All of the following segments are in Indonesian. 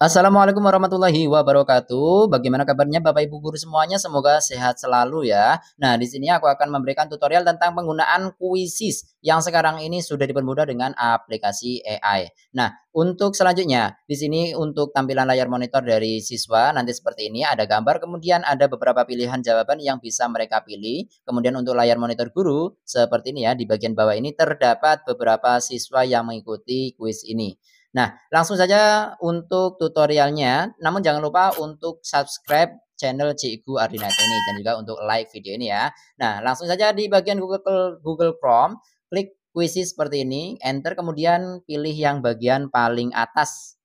Assalamualaikum warahmatullahi wabarakatuh. Bagaimana kabarnya Bapak Ibu guru semuanya? Semoga sehat selalu ya. Nah, di sini aku akan memberikan tutorial tentang penggunaan Quizzes yang sekarang ini sudah dipermudah dengan aplikasi AI. Nah, untuk selanjutnya, di sini untuk tampilan layar monitor dari siswa nanti seperti ini, ada gambar, kemudian ada beberapa pilihan jawaban yang bisa mereka pilih. Kemudian untuk layar monitor guru seperti ini ya, di bagian bawah ini terdapat beberapa siswa yang mengikuti kuis ini. Nah, langsung saja untuk tutorialnya, namun jangan lupa untuk subscribe channel Cikgu Ardinata ini dan juga untuk like video ini ya. Nah, langsung saja di bagian Google Chrome, klik Quizzes seperti ini, enter kemudian pilih yang bagian paling atas.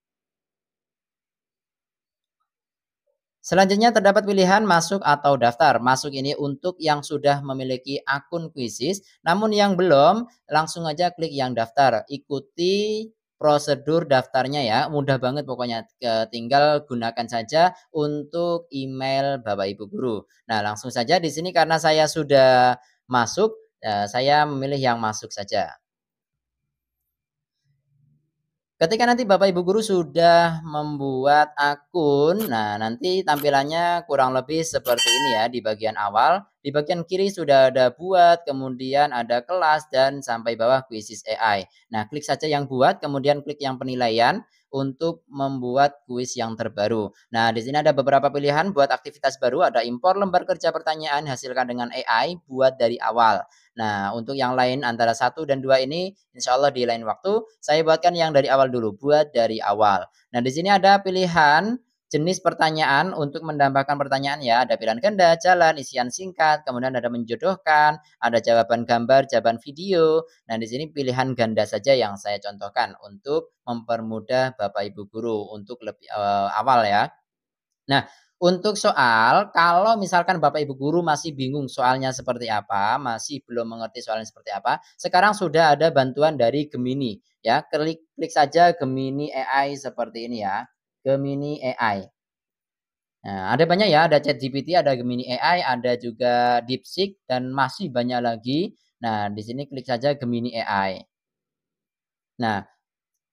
Selanjutnya terdapat pilihan masuk atau daftar. Masuk ini untuk yang sudah memiliki akun Quizzes, namun yang belum langsung aja klik yang daftar. Ikuti prosedur daftarnya ya, mudah banget pokoknya. Tinggal gunakan saja untuk email Bapak Ibu guru. Nah, langsung saja di sini karena saya sudah masuk, saya memilih yang masuk saja. Ketika nanti Bapak Ibu guru sudah membuat akun, nah nanti tampilannya kurang lebih seperti ini ya di bagian awal. Di bagian kiri sudah ada buat, kemudian ada kelas dan sampai bawah Quizzes AI. Nah, klik saja yang buat, kemudian klik yang penilaian untuk membuat kuis yang terbaru. Nah, di sini ada beberapa pilihan buat aktivitas baru, ada impor lembar kerja pertanyaan hasilkan dengan AI, buat dari awal. Nah, untuk yang lain antara 1 dan 2 ini insya Allah di lain waktu saya buatkan yang dari awal dulu, buat dari awal. Nah, di sini ada pilihan jenis pertanyaan untuk menambahkan pertanyaan ya, ada pilihan ganda, jalan, isian singkat, kemudian ada menjodohkan, ada jawaban gambar, jawaban video. Nah, di sini pilihan ganda saja yang saya contohkan untuk mempermudah Bapak Ibu guru untuk lebih awal ya. Nah, untuk soal, kalau misalkan Bapak Ibu guru masih bingung soalnya seperti apa, masih belum mengerti soalnya seperti apa, sekarang sudah ada bantuan dari Gemini ya. Klik klik saja Gemini AI seperti ini ya. Gemini AI. Nah, ada banyak ya, ada ChatGPT, ada Gemini AI, ada juga DeepSeek dan masih banyak lagi. Nah, di sini klik saja Gemini AI. Nah,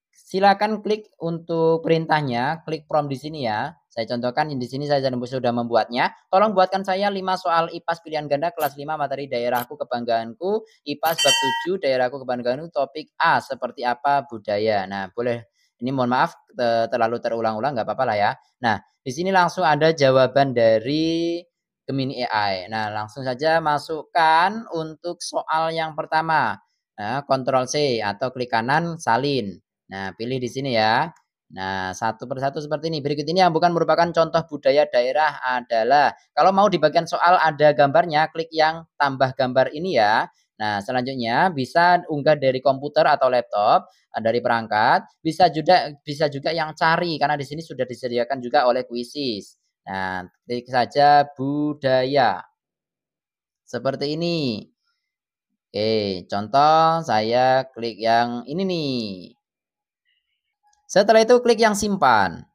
silakan klik untuk perintahnya, klik prompt di sini ya. Saya contohkan di sini saya sudah membuatnya. Tolong buatkan saya 5 soal IPAS pilihan ganda kelas 5 materi daerahku kebanggaanku, IPAS bab 7 daerahku kebanggaanku topik A seperti apa budaya. Nah, boleh ini mohon maaf terlalu terulang-ulang nggak apa-apa lah ya. Nah, di sini langsung ada jawaban dari Gemini AI. Nah, langsung saja masukkan untuk soal yang pertama. Nah, Ctrl C atau klik kanan salin. Nah, pilih di sini ya. Nah, satu persatu seperti ini. Berikut ini yang bukan merupakan contoh budaya daerah adalah, kalau mau di bagian soal ada gambarnya, klik yang tambah gambar ini ya. Nah, selanjutnya bisa unggah dari komputer atau laptop, dari perangkat, bisa juga yang cari karena di sini sudah disediakan juga oleh Quizzes. Nah, klik saja budaya. Seperti ini. Oke, contoh saya klik yang ini nih. Setelah itu klik yang simpan.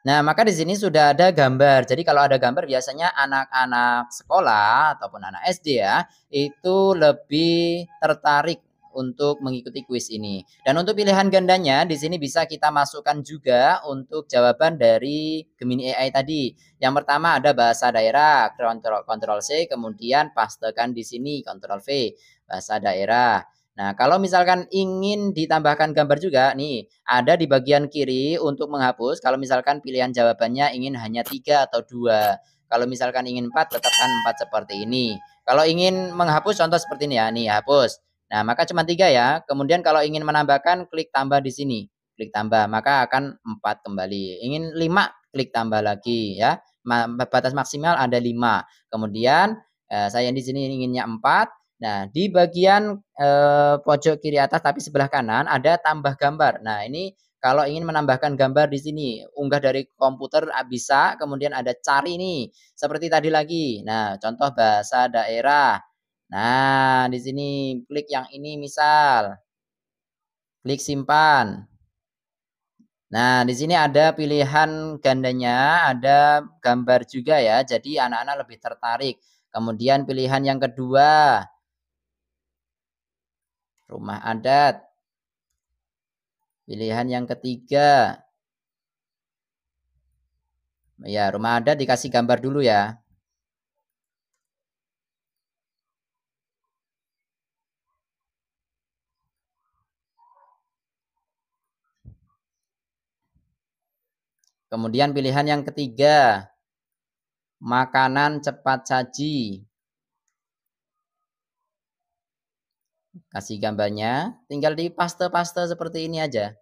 Nah, maka di sini sudah ada gambar. Jadi kalau ada gambar biasanya anak-anak sekolah ataupun anak SD ya, itu lebih tertarik untuk mengikuti kuis ini. Dan untuk pilihan gandanya di sini bisa kita masukkan juga untuk jawaban dari Gemini AI tadi. Yang pertama ada bahasa daerah, Ctrl C, kemudian pastekan di sini Ctrl V, bahasa daerah. Nah, kalau misalkan ingin ditambahkan gambar juga nih, ada di bagian kiri untuk menghapus. Kalau misalkan pilihan jawabannya ingin hanya 3 atau 2. Kalau misalkan ingin 4, tetapkan 4 seperti ini. Kalau ingin menghapus contoh seperti ini ya, nih hapus. Nah, maka cuma 3 ya. Kemudian kalau ingin menambahkan, klik tambah di sini. Klik tambah, maka akan 4 kembali. Ingin 5, klik tambah lagi ya. Batas maksimal ada 5. Kemudian saya di sini inginnya 4. Nah, di bagian pojok kiri atas tapi sebelah kanan ada tambah gambar. Nah, ini kalau ingin menambahkan gambar di sini, unggah dari komputer bisa, kemudian ada cari nih, seperti tadi lagi. Nah, contoh bahasa daerah. Nah, di sini klik yang ini misal, klik simpan. Nah, di sini ada pilihan gandanya, ada gambar juga ya, jadi anak-anak lebih tertarik. Kemudian pilihan yang kedua, rumah adat. Pilihan yang ketiga, Ya, rumah adat dikasih gambar dulu ya. Kemudian pilihan yang ketiga, makanan cepat saji. Kasih gambarnya, tinggal di paste-paste seperti ini aja.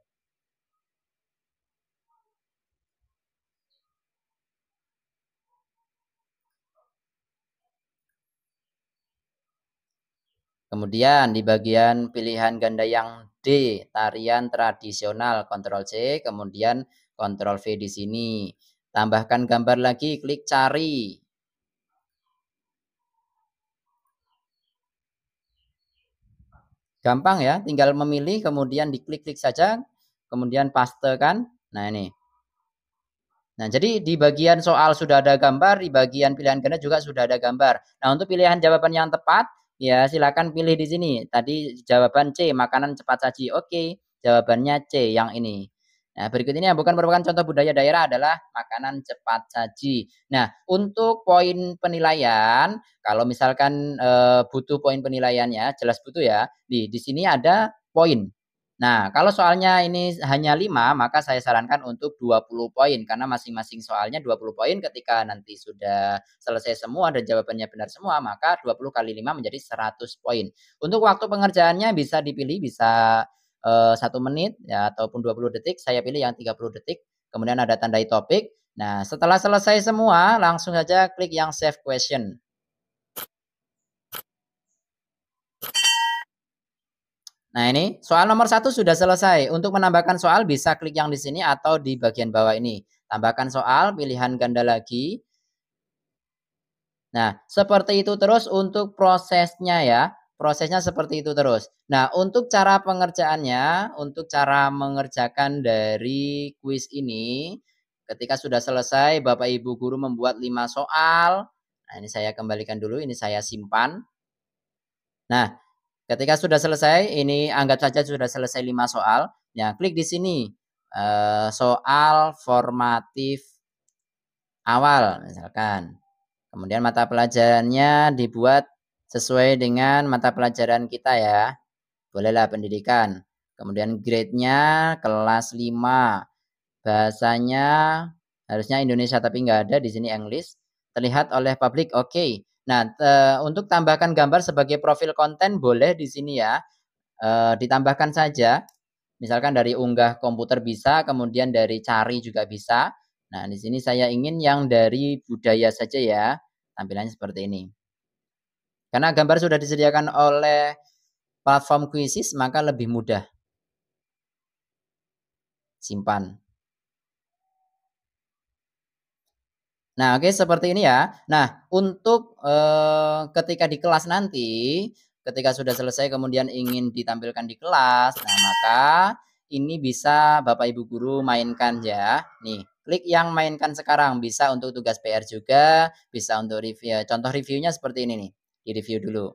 Kemudian di bagian pilihan ganda yang D, tarian tradisional, Ctrl C, kemudian Ctrl V di sini. Tambahkan gambar lagi, klik cari. Gampang ya, tinggal memilih, kemudian diklik-klik saja, kemudian pastekan. Nah ini. Nah, jadi di bagian soal sudah ada gambar, di bagian pilihan ganda juga sudah ada gambar. Nah, untuk pilihan jawaban yang tepat, ya silakan pilih di sini. Tadi jawaban C, makanan cepat saji. Oke, jawabannya C yang ini. Nah, berikut ini yang bukan merupakan contoh budaya daerah adalah makanan cepat saji. Nah, untuk poin penilaian, kalau misalkan butuh poin penilaiannya, jelas butuh ya. Di sini ada poin. Nah, kalau soalnya ini hanya 5, maka saya sarankan untuk 20 poin karena masing-masing soalnya 20 poin. Ketika nanti sudah selesai semua dan jawabannya benar semua, maka 20 kali 5 menjadi 100 poin. Untuk waktu pengerjaannya bisa dipilih, bisa 1 menit ya ataupun 20 detik. Saya pilih yang 30 detik. Kemudian ada tandai topik. Nah, setelah selesai semua, langsung saja klik yang save question. Nah, ini soal nomor 1 sudah selesai. Untuk menambahkan soal bisa klik yang di sini atau di bagian bawah ini. Tambahkan soal, pilihan ganda lagi. Nah, seperti itu terus untuk prosesnya ya. Prosesnya seperti itu terus. Nah, untuk cara pengerjaannya, untuk cara mengerjakan dari kuis ini, ketika sudah selesai, Bapak Ibu guru membuat 5 soal. Nah, ini saya kembalikan dulu, ini saya simpan. Nah, ketika sudah selesai, ini anggap saja sudah selesai 5 soal. Ya, klik di sini, soal formatif awal misalkan. Kemudian mata pelajarannya dibuat sesuai dengan mata pelajaran kita ya. Bolehlah pendidikan. Kemudian grade-nya kelas 5. Bahasanya harusnya Indonesia tapi nggak ada di sini English. Terlihat oleh publik, oke. Nah, untuk tambahkan gambar sebagai profil konten boleh di sini ya. Ditambahkan saja. Misalkan dari unggah komputer bisa, kemudian dari cari juga bisa. Nah, di sini saya ingin yang dari budaya saja ya. Tampilannya seperti ini. Karena gambar sudah disediakan oleh platform Quizzes, maka lebih mudah. Simpan. Nah, oke seperti ini ya. Nah, untuk ketika di kelas nanti, ketika sudah selesai kemudian ingin ditampilkan di kelas, nah maka ini bisa Bapak Ibu guru mainkan ya. Nih, klik yang mainkan sekarang, bisa untuk tugas PR juga, bisa untuk review. Contoh reviewnya seperti ini nih. Di-review dulu.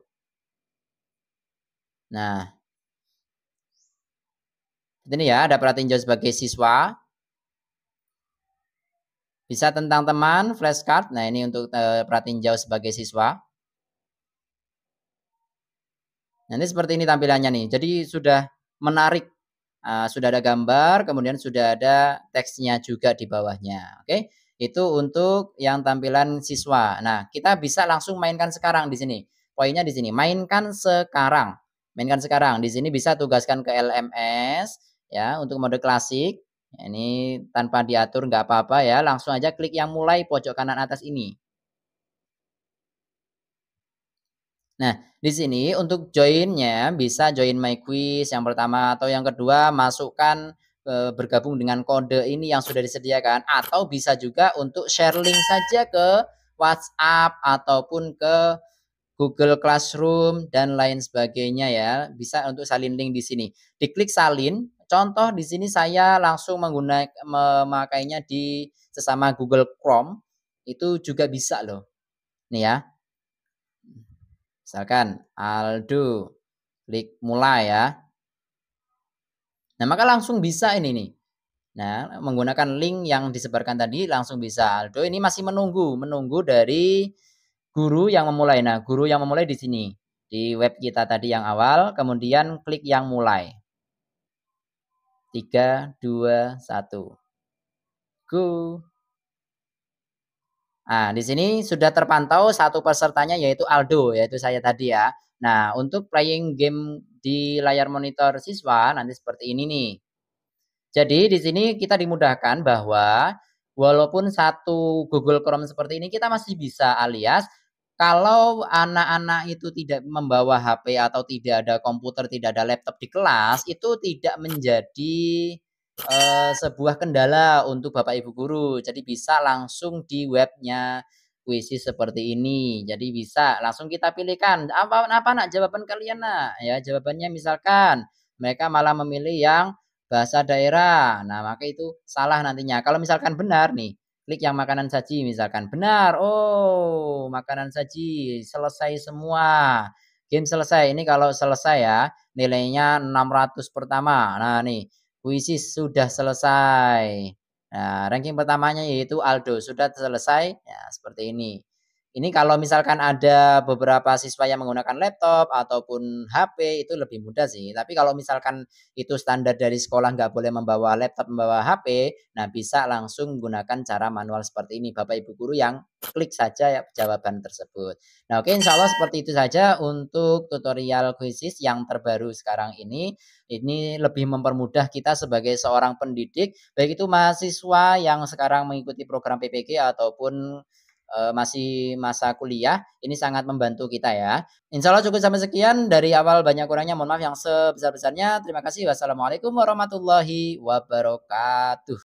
Nah, ini ya, ada perhatian jauh sebagai siswa. Bisa tentang teman, flashcard. Nah, ini untuk perhatian jauh sebagai siswa. Nah, ini seperti ini tampilannya nih. Jadi sudah menarik. Sudah ada gambar, kemudian sudah ada teksnya juga di bawahnya. Oke, itu untuk yang tampilan siswa. Nah, kita bisa langsung mainkan sekarang di sini. Poinnya di sini, mainkan sekarang. Mainkan sekarang. Di sini bisa tugaskan ke LMS ya untuk mode klasik. Ini tanpa diatur nggak apa-apa ya. Langsung aja klik yang mulai pojok kanan atas ini. Nah, di sini untuk join-nya bisa join my quiz yang pertama atau yang kedua masukkan bergabung dengan kode ini yang sudah disediakan atau bisa juga untuk share link saja ke WhatsApp ataupun ke Google Classroom dan lain sebagainya ya. Bisa untuk salin link di sini. Diklik salin. Contoh di sini saya langsung menggunakan memakainya di sesama Google Chrome. Itu juga bisa loh. Nih ya. Misalkan Aldo, klik mulai ya. Nah, maka langsung bisa ini nih. Nah, menggunakan link yang disebarkan tadi langsung bisa. Aldo ini masih menunggu dari guru yang memulai. Nah, guru yang memulai di sini, di web kita tadi yang awal, kemudian klik yang mulai. 3, 2, 1, go. Nah, di sini sudah terpantau satu pesertanya yaitu Aldo, yaitu saya tadi ya. Nah, untuk playing game di layar monitor siswa nanti seperti ini nih. Jadi di sini kita dimudahkan bahwa walaupun satu Google Chrome seperti ini kita masih bisa alias kalau anak-anak itu tidak membawa HP atau tidak ada komputer, tidak ada laptop di kelas, itu tidak menjadi, sebuah kendala untuk Bapak Ibu guru. Jadi bisa langsung di webnya Quizizz seperti ini. Jadi bisa langsung kita pilihkan, "Apa apa Nak jawaban kalian Nak?" Ya jawabannya misalkan mereka malah memilih yang bahasa daerah. Nah, maka itu salah nantinya. Kalau misalkan benar nih, klik yang makanan saji misalkan, benar, oh makanan saji, selesai semua, game selesai. Ini kalau selesai ya, nilainya 600 pertama. Nah nih, puisi sudah selesai. Nah, ranking pertamanya yaitu Aldo, sudah selesai, ya seperti ini. Ini kalau misalkan ada beberapa siswa yang menggunakan laptop ataupun HP itu lebih mudah sih. Tapi kalau misalkan itu standar dari sekolah nggak boleh membawa laptop, membawa HP, nah bisa langsung menggunakan cara manual seperti ini, Bapak Ibu guru yang klik saja ya jawaban tersebut. Nah oke insya Allah seperti itu saja untuk tutorial Quizizz yang terbaru sekarang ini. Ini lebih mempermudah kita sebagai seorang pendidik, baik itu mahasiswa yang sekarang mengikuti program PPG ataupun, masih masa kuliah, ini sangat membantu kita ya. Insya Allah cukup sampai sekian, dari awal banyak kurangnya mohon maaf yang sebesar-besarnya. Terima kasih. Wassalamualaikum warahmatullahi wabarakatuh.